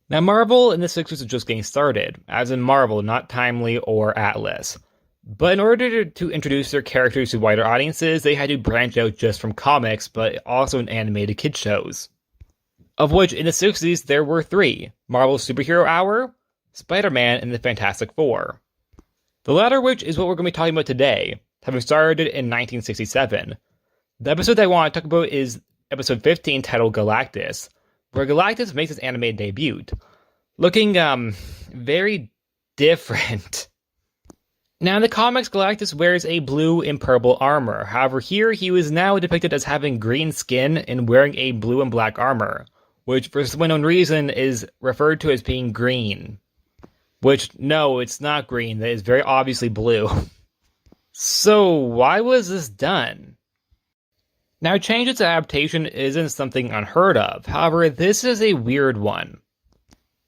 Now, Marvel in the 60s was just getting started, as in Marvel, not Timely or Atlas. But in order to introduce their characters to wider audiences, they had to branch out just from comics, but also in animated kid shows. Of which, in the 60s, there were three: Marvel's Superhero Hour, Spider-Man, and the Fantastic Four. The latter which is what we're going to be talking about today, having started in 1967. The episode that I want to talk about is episode 15, titled Galactus, where Galactus makes his animated debut, looking, very different. Now, in the comics, Galactus wears a blue and purple armor. However, here he was now depicted as having green skin and wearing a blue and black armor, which for some unknown reason is referred to as being green. Which, no, it's not green. That is very obviously blue. So, why was this done? Now, change its adaptation isn't something unheard of. However, this is a weird one.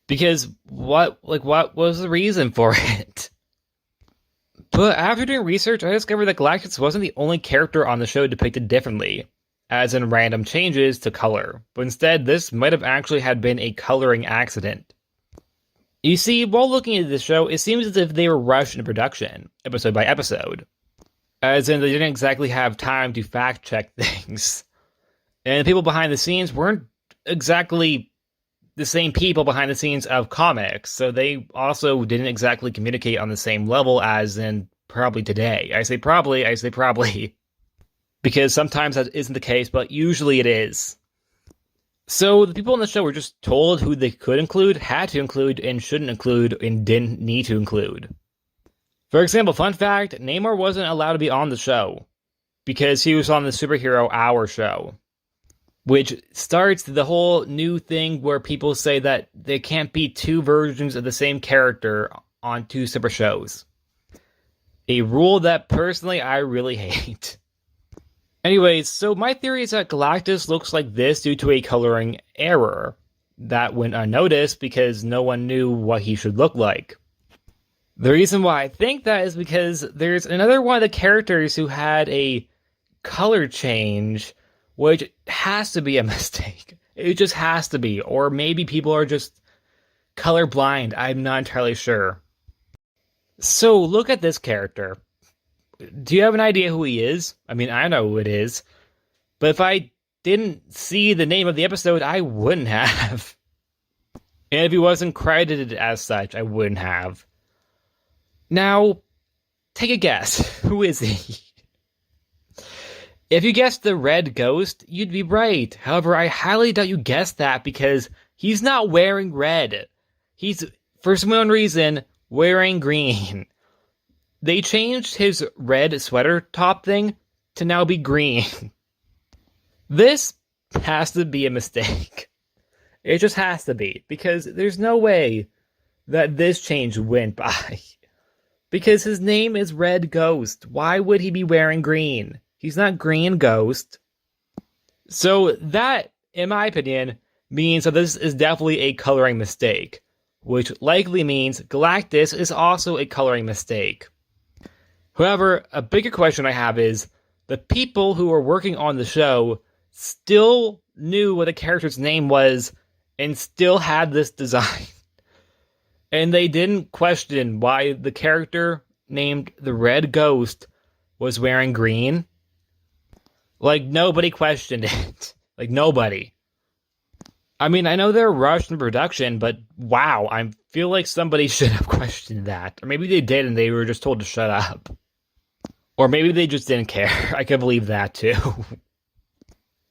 Because what was the reason for it? But after doing research, I discovered that Galactus wasn't the only character on the show depicted differently, as in random changes to color. But instead, this might have actually had been a coloring accident. You see, while looking at this show, it seems as if they were rushed into production, episode by episode. As in, they didn't exactly have time to fact-check things. And the people behind the scenes weren't exactly the same people behind the scenes of comics, so they also didn't exactly communicate on the same level as in probably today. I say probably, because sometimes that isn't the case, but usually it is. So the people on the show were just told who they could include, had to include, and shouldn't include, and didn't need to include. For example, fun fact, Namor wasn't allowed to be on the show, because he was on the Superhero Hour show. Which starts the whole new thing where people say that there can't be two versions of the same character on two separate shows. A rule that personally I really hate. Anyways, so my theory is that Galactus looks like this due to a coloring error that went unnoticed because no one knew what he should look like. The reason why I think that is because there's another one of the characters who had a color change, which has to be a mistake. It just has to be. Or maybe people are just colorblind. I'm not entirely sure. So look at this character. Do you have an idea who he is? I mean, I know who it is. But if I didn't see the name of the episode, I wouldn't have. And if he wasn't credited as such, I wouldn't have. Now, take a guess. Who is he? If you guessed the red ghost, you'd be right. However, I highly doubt you guessed that because he's not wearing red. He's, for some unknown reason, wearing green. They changed his red sweater top thing to now be green. This has to be a mistake. It just has to be, because there's no way that this change went by. Because his name is Red Ghost. Why would he be wearing green? He's not Green Ghost. So that, in my opinion, means that this is definitely a coloring mistake, which likely means Galactus is also a coloring mistake. However, a bigger question I have is, the people who were working on the show still knew what the character's name was and still had this design. And they didn't question why the character named the Red Ghost was wearing green. Like, nobody questioned it. Like, nobody. I mean, I know they're rushed in production, but wow, I feel like somebody should have questioned that. Or maybe they did and they were just told to shut up. Or maybe they just didn't care. I can believe that too.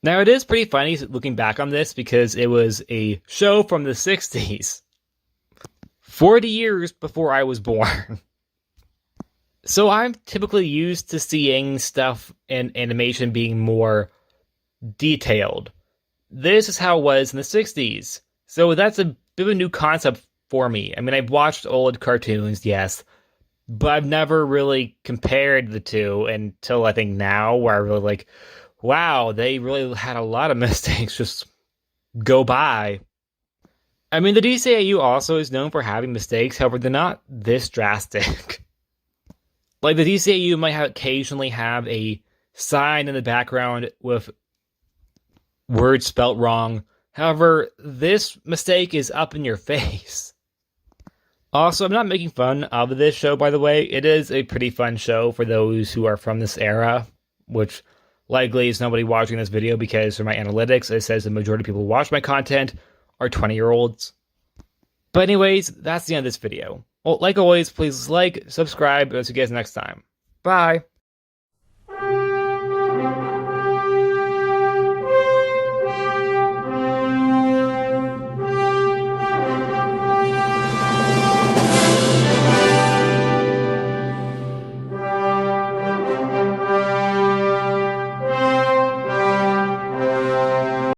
Now, it is pretty funny looking back on this because it was a show from the 60s. 40 years before I was born. So I'm typically used to seeing stuff in animation being more detailed. This is how it was in the 60s. So that's a bit of a new concept for me. I mean, I've watched old cartoons, yes, but I've never really compared the two until I think now, where I really like, wow, they really had a lot of mistakes just go by. I mean, the DCAU also is known for having mistakes, however, they're not this drastic. Like, the DCAU might occasionally have a sign in the background with words spelt wrong. However, this mistake is up in your face. Also, I'm not making fun of this show, by the way. It is a pretty fun show for those who are from this era, which likely is nobody watching this video because for my analytics, it says the majority of people who watch my content are 20-year-olds. But anyways, that's the end of this video. Well, like always, please like, subscribe, and I'll see you guys next time. Bye!